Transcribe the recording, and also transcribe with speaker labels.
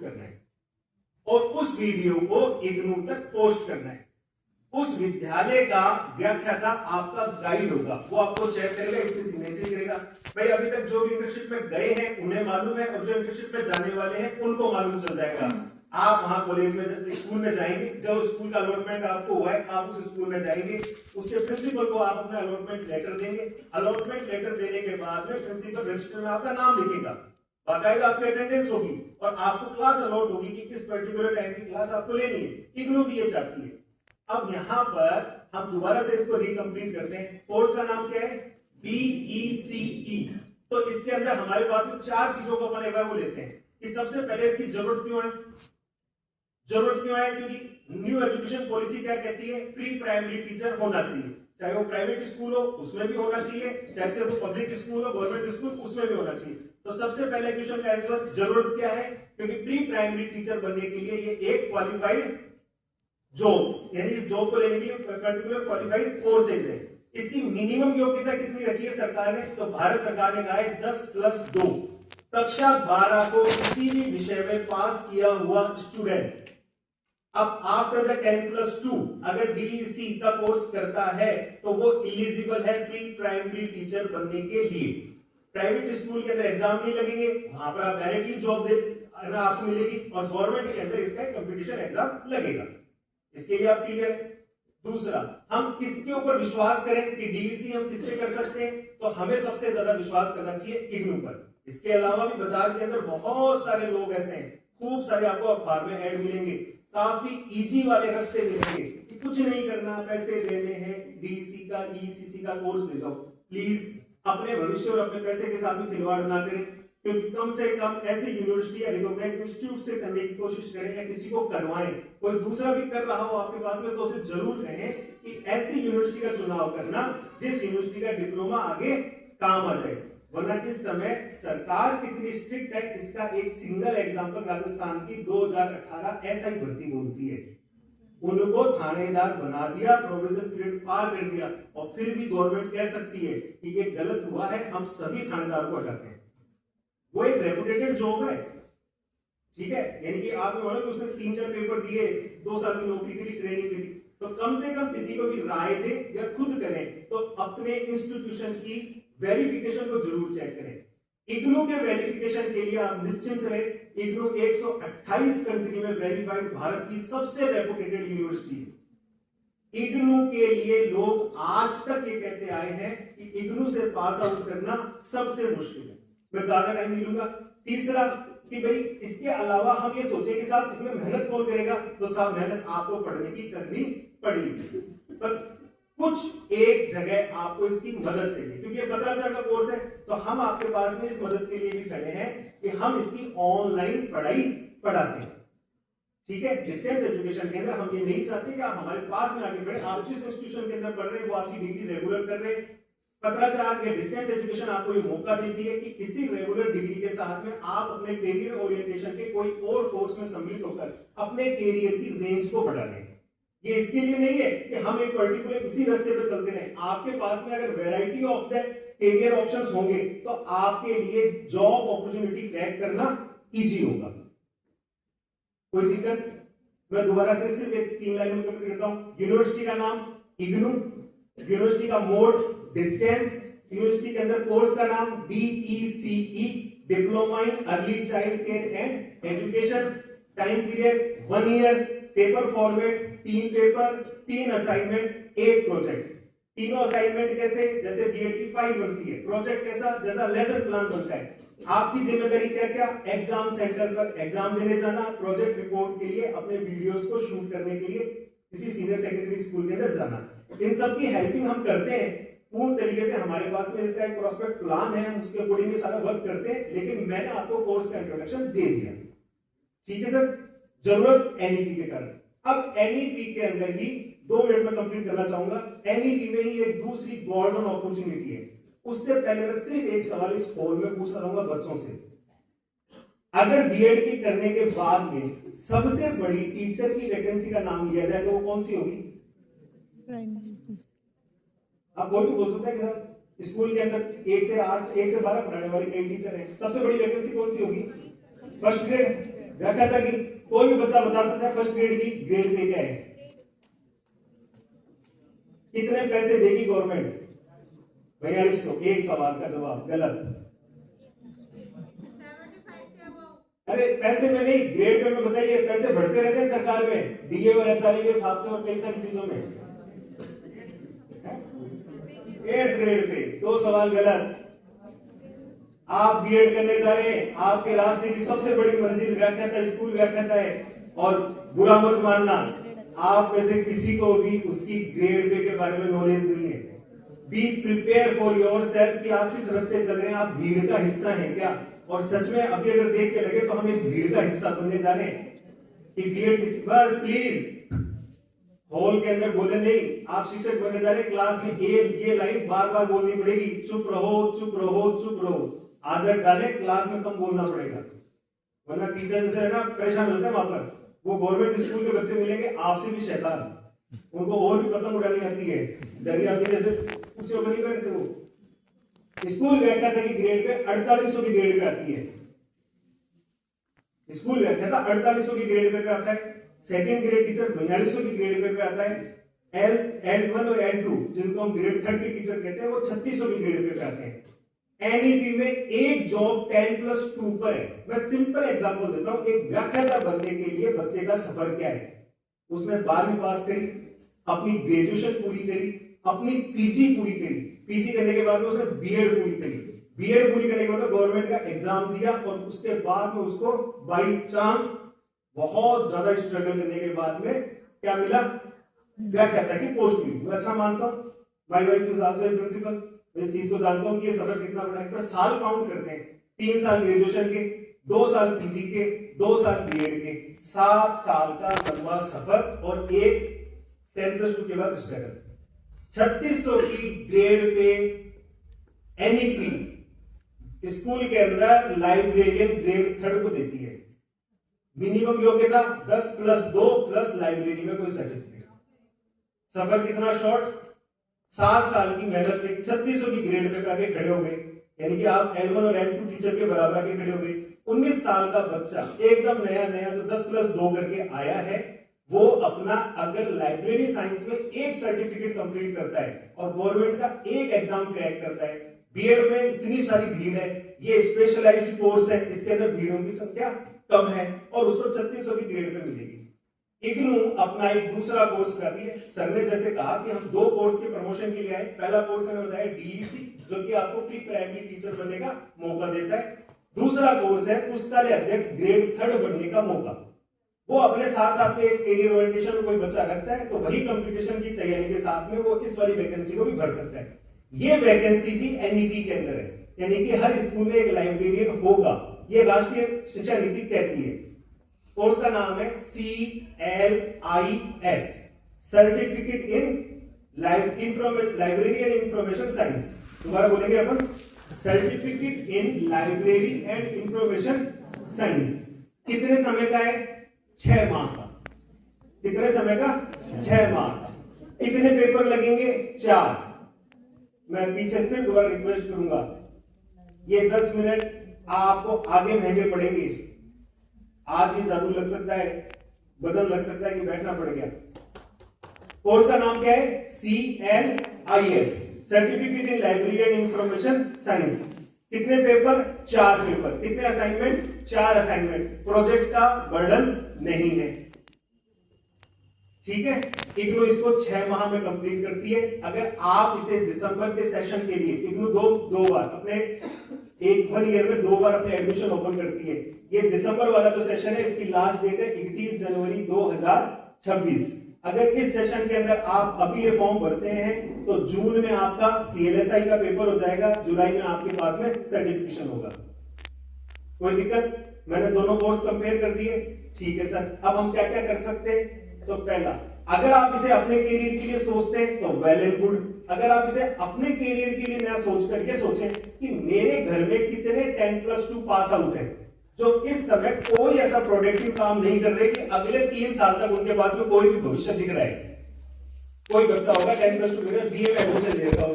Speaker 1: करना है और उस वीडियो को इग्नू तक पोस्ट करना है। उस विद्यालय का व्याख्याता आपका गाइड होगा, वो आपको चेक करेगा, इसकी सिग्नेचर करेगा। भाई अभी तक जो भी इंटर्नशिप में गए हैं उन्हें मालूम है, और जो इंटर्नशिप में जाने वाले हैं उनको मालूम चल जाएगा। आप वहां कॉलेज में स्कूल में जाएंगे, जब स्कूल का अलॉटमेंट आपको हुआ है आप उस स्कूल में जाएंगे, उसके प्रिंसिपल को आप अपना अलॉटमेंट लेटर देंगे। अलॉटमेंट लेटर देने के बाद में प्रिंसिपल रजिस्टर में आपका नाम लिखेगा, बाकायदा आपकी अटेंडेंस होगी और आपको क्लास अलॉट होगी कि किस पर्टिकुलर टाइम की क्लास आपको लेनी है। इग्नू भी ये चाहती है। अब यहां पर हम दोबारा से इसको रिकंप्लीट करते हैं। कोर्स का नाम क्या है? BECE। तो इसके अंदर हमारे पास में 4 चीजों को अपन एक बार वो लेते हैं कि सबसे पहले इसकी जरूरत क्यों है। जरूरत क्यों है? क्योंकि न्यू एजुकेशन पॉलिसी क्या कहती है? प्री प्राइमरी टीचर होना चाहिए, चाहे वो प्राइवेट स्कूल हो उसमें भी होना चाहिए, चाहे वो पब्लिक स्कूल हो गवर्नमेंट स्कूल उसमें भी होना चाहिए। तो सबसे पहले क्वेश्चन का आंसर जरूरत क्या है? क्योंकि प्री प्राइमरी टीचर बनने के लिए ये एक क्वालिफाइड जॉब, यानी इस जॉब को लेने के लिए पर्टिकुलर क्वालिफाइड कोर्सेज है। इसकी मिनिमम योग्यता कितनी रखी है सरकार ने? तो भारत सरकार ने कहा है 10+2, कक्षा 12 को किसी भी विषय में पास किया हुआ स्टूडेंट अब आफ्टर द 10+2 अगर BEC का कोर्स करता है तो वो एलिजिबल है प्री प्राइमरी टीचर बनने के लिए। प्राइवेट स्कूल के अंदर एग्जाम नहीं लगेंगे, वहां पर आप डायरेक्टली जॉब आपको मिलेगी, और गवर्नमेंट के अंदर इसका कंपटीशन एग्जाम लगेगा। इसके लिए आप क्लियर है? दूसरा, हम किसके ऊपर विश्वास करें कि DEC हम किससे कर सकते हैं? तो हमें सबसे ज्यादा विश्वास करना चाहिए इग्नू पर। इसके अलावा भी बाजार के अंदर बहुत सारे लोग ऐसे हैं, खूब सारे आपको अखबार में ऐड मिलेंगे, काफी इजी वाले रास्ते मिलेंगे कि कुछ नहीं करना, पैसे लेने हैं, DEC का ECC का कोर्स ले जाओ। प्लीज अपने भविष्य और अपने पैसे के साथ भी खिलवाड़ ना करें, क्योंकि कम से कम ऐसी यूनिवर्सिटी या रिकॉग्नाइज्ड इंस्टीट्यूट से करने की कोशिश करें या किसी को करवाएं। कोई दूसरा भी कर रहा हो आपके पास में तो उसे जरूर कहें कि ऐसी यूनिवर्सिटी का चुनाव करना जिस यूनिवर्सिटी का डिप्लोमा आगे काम आ जाए। वरना किस समय सरकार कितनी स्ट्रिक्ट है इसका एक सिंगल एग्जांपल राजस्थान की 2018 ऐसा ही भर्ती बोलती है। उनको थानेदार बना दिया, प्रोविजन पीरियड पार कर दिया, और फिर भी गवर्नमेंट कह सकती है कि ये गलत हुआ है, हम सभी थानेदार को हटाते हैं। वो एक रेपुटेटेड जॉब है, ठीक है, यानी कि आपने मानो कि उसने 3-4 पेपर दिए, 2 साल की नौकरी के लिए ट्रेनिंग दी, तो कम से कम किसी को भी राय दे या खुद करें तो अपने इंस्टीट्यूशन की वेरिफिकेशन को जरूर चेक करें। इग्नू के वेरिफिकेशन के लिए आप निश्चिंत रहे, इग्नू 128 कंट्री में वेरीफाइड भारत की सबसे रेपुटेटेड यूनिवर्सिटी है। इग्नू के लिए लोग आज तक ये कहते आए हैं कि इग्नू से पास आउट करना सबसे मुश्किल है। मैं ज्यादा टाइम नहीं लूंगा। तीसरा कि भाई इसके अलावा हम ये सोचे कि साहब इसमें मेहनत कौन करेगा, तो साहब मेहनत आपको पढ़ने की करनी पड़ेगी, पर कुछ एक जगह आपको इसकी मदद चाहिए, क्योंकि ये 15,000 का कोर्स है, तो हम आपके पास में इस मदद के लिए भी खड़े हैं कि हम इसकी ऑनलाइन पढ़ाई पढ़ाते हैं। ठीक है, डिस्टेंस एजुकेशन के अंदर हम ये नहीं चाहते कि आप हमारे पास में आके पढ़े, आप जिस इंस्टीट्यूशन के अंदर पढ़ रहे हैं वो आपकी डिग्री रेगुलर कर रहे हैं। पत्राचार के डिस्टेंस एजुकेशन आपको ये मौका देती है कि इसी रेगुलर डिग्री के साथ में आप अपने करियर ओरिएंटेशन के कोई और कोर्स में सम्मिलित होकर अपने करियर की रेंज को बढ़ा लें। ये इसके लिए नहीं है कि हम एक पर्टिकुलर इसी रास्ते पे चलते रहें। आपके पास में अगर variety of the career options होंगे तो आपके लिए जॉब अपॉर्चुनिटी क्रैक करना इजी होगा। कोई दिक्कत? मैं दोबारा से सिर्फ एक 3 लाइन में कंप्लीट करता हूं। यूनिवर्सिटी का नाम इग्नू, यूनिवर्सिटी का मोड डिस्टेंस, यूनिवर्सिटी के अंदर कोर्स का नाम BECE, diploma in early child care and education, time period 1 year, paper format 3 paper, 3 assignment, 1 project. तीनों असाइनमेंट कैसे? जैसे BEd की फाइल बनती है। प्रोजेक्ट कैसा? जैसा लेसन प्लान बनता है। आपकी जिम्मेदारी क्या क्या? एग्जाम सेंटर पर एग्जाम देने जाना, प्रोजेक्ट रिपोर्ट के लिए अपने वीडियोस को शूट करने के लिए किसी सीनियर सेकेंडरी स्कूल के अंदर जाना। इन सब की हेल्पिंग हम करते हैं पूर्ण तरीके से। हमारे पास में इसका एक प्रोस्पेक्ट प्लान है, हम उसके अकॉर्डिंग सारा वर्क करते हैं, लेकिन मैंने आपको कोर्स का इंट्रोडक्शन दे दिया। ठीक है सर, जरूरत NEP के कारण। अब NEP के अंदर ही 2 मिनट में कंप्लीट करना चाहूंगा। NEP में ही एक दूसरी गोल्डन अपॉर्चुनिटी है। उससे पहले मैं सिर्फ एक सवाल इस हॉल में पूछना चाहूंगा बच्चों से। अगर BEd की करने के बाद में सबसे बड़ी टीचर की वैकेंसी का नाम लिया जाए तो वो कौन सी होगी? आप कोई भी बोल सकता है कि सर स्कूल के अंदर 1 से 8, 1 से 12 पढ़ाने वाले कई टीचर हैं, सबसे बड़ी वैकेंसी कौन सी होगी? First grade. व्याख्याता की कोई भी बच्चा बता सकता है फर्स्ट ग्रेड की ग्रेड पे क्या है, कितने पैसे देगी गवर्नमेंट? 4200। एक सवाल का जवाब गलत। अरे पैसे में नहीं, ग्रेड पे में बताइए, पैसे बढ़ते रहते हैं सरकार में डीए और एचआरए के हिसाब से और कई सारी चीजों में। 8th grade pay. 2 सवाल गलत। आप बीएड करने जा रहे हैं, आपके रास्ते की सबसे बड़ी मंजिल व्याख्याता स्कूल व्याख्याता है, और बुरा मत मानना, आप में से किसी को भी उसकी ग्रेड पे के बारे में नॉलेज नहीं है। Be prepare for your self कि आप किस रास्ते चल रहे हैं, आप भीड़ का हिस्सा हैं क्या? और सच में अभी अगर देख के लगे तो हम एक भीड़ का हिस्सा बनने जा रहे हैं कि बीएड किसी, बस प्लीज हॉल के अंदर बोले नहीं, आप शिक्षक बनने जा रहे हैं, क्लास में ये लाइन बार बार बोलनी पड़ेगी, चुप रहो चुप रहो चुप रहो। आदत डाले, क्लास में कम बोलना पड़ेगा, वरना टीचर जैसे है ना परेशान होते हैं वहां पर। वो गवर्नमेंट स्कूल के बच्चे मिलेंगे आपसे भी शैतान, उनको और भी पतंग उड़ानी आती है, दरिया में जैसे कुर्सियों पर नहीं बैठते वो। स्कूल व्याख्याता की ग्रेड पे 4800 की ग्रेड पे आती है, स्कूल व्याख्याता 4800 की ग्रेड पे आता है। सेकंड ग्रेड टीचर 4200 की ग्रेड पे आता है। L1 और L2 जिनको हम ग्रेड 3 के टीचर कहते हैं वो 3600 की ग्रेड पे आते हैं। एनईपी में एक जॉब 10+2 पर है। मैं सिंपल एग्जांपल देता हूं, एक व्याख्याता बनने के लिए बच्चे का सफर क्या है? उसने 12वीं पास करी, अपनी ग्रेजुएशन पूरी करी, अपनी पीजी पूरी करी, पीजी करने के बाद में उसने बीएड पूरी करी, बीएड पूरी करने के बाद गवर्नमेंट का एग्जाम दिया, और उसके बाद में उसको बाई चांस बहुत ज्यादा स्ट्रगल करने के बाद में क्या मिला? व्याख्याता की पोस्ट मिली। मैं अच्छा मानता हूं, my wife is also a principal, इस चीज को जानता हूं कि ये सफर कितना बड़ा है। साल काउंट करते हैं, 3 साल ग्रेजुएशन के, 2 साल पीजी के, 2 साल बीएड के, 7 साल का लंबा सफर और एक 10+2 के बाद स्ट्रगल। 3600 की ग्रेड पे एनईपी स्कूल के अंदर लाइब्रेरियन ग्रेड 3 को देती है। मिनिमम योग्यता 10+2 प्लस लाइब्रेरी में कोई सर्टिफिकेट। सफर कितना शॉर्ट? 7 साल की मेहनत में 3600 की ग्रेड पे आके खड़े हो गए, यानी कि आप L1 और L2 टीचर के बराबर आके खड़े हो गए। 19 साल का बच्चा एकदम नया जो 10+2 करके आया है, वो अपना अगर लाइब्रेरी साइंस में एक सर्टिफिकेट कंप्लीट करता है और गवर्नमेंट का एक एग्जाम क्रैक करता है, बीएड में इतनी सारी भीड़ है, ये स्पेशलाइज्ड कोर्स है, इसके अंदर भीड़ों की संख्या कम है, और उसको 3600 की ग्रेड पे मिलेगी। इग्नू अपना एक दूसरा कोर्स कराती है। सर ने जैसे कहा कि हम 2 कोर्स के प्रमोशन के लिए आए। पहला कोर्स मैंने बताया डीईसी, जो कि आपको प्री प्राइमरी टीचर बनने का मौका देता है। दूसरा कोर्स है पुस्तकालय अध्यक्ष ग्रेड 3 बनने का मौका। वो अपने साथ साथ में एक कैरियर ओरिएंटेशन में कोई बच्चा रखता है तो वही कंपटीशन की तैयारी के साथ में वो इस वाली वैकेंसी को भी भर सकता है। ये वैकेंसी भी एनईपी के अंदर है, यानी कि हर स्कूल में एक लाइब्रेरियन होगा, ये राष्ट्रीय शिक्षा नीति कहती है। कोर्स का नाम है CLIS, certificate in library and information science. दोबारा बोलेंगे अपन, certificate in library and information science. कितने समय का है? 6 माह का। कितने समय का? 6 माह का। कितने पेपर लगेंगे? 4। मैं पीछे फिर दोबारा रिक्वेस्ट करूंगा, ये 10 मिनट आपको आगे महंगे पड़ेंगे। आज ये जादू लग सकता है, वजन लग सकता है कि बैठना पड़ गया। कोर्स का नाम क्या है? CLIS, certificate in library and information science. कितने पेपर? 4 पेपर। कितने असाइनमेंट? 4 असाइनमेंट। प्रोजेक्ट का बर्डन नहीं है, ठीक है। इग्नू इसको 6 माह में कंप्लीट करती है। अगर आप इसे दिसंबर के सेशन के लिए, इग्नू दो बार अपने 1 ईयर में 2 बार अपने एडमिशन ओपन करती है। ये दिसंबर वाला जो सेशन है, इसकी लास्ट डेट है 31 जनवरी 2026। अगर इस सेशन के अंदर आप अभी ये फॉर्म भरते हैं तो जून में आपका CLSI का पेपर हो जाएगा, जुलाई में आपके पास में सर्टिफिकेशन होगा। कोई दिक्कत? मैंने दोनों कोर्स कंपेयर कर दिए, ठीक है सर। अब हम क्या क्या कर सकते हैं? तो पहला, अगर आप इसे अपने कैरियर के लिए सोचते हैं तो वेल एंड गुड। अगर आप इसे अपने कैरियर के लिए नया सोच करके सोचें कि मेरे घर में कितने 10+2 पास आउट है जो इस समय कोई ऐसा प्रोडक्टिव काम नहीं कर रहे कि अगले 3 साल तक उनके पास में कोई भी भविष्य दिख रहा है। कोई बच्चा होगा 10+2 बीए में एडमिशन लेगा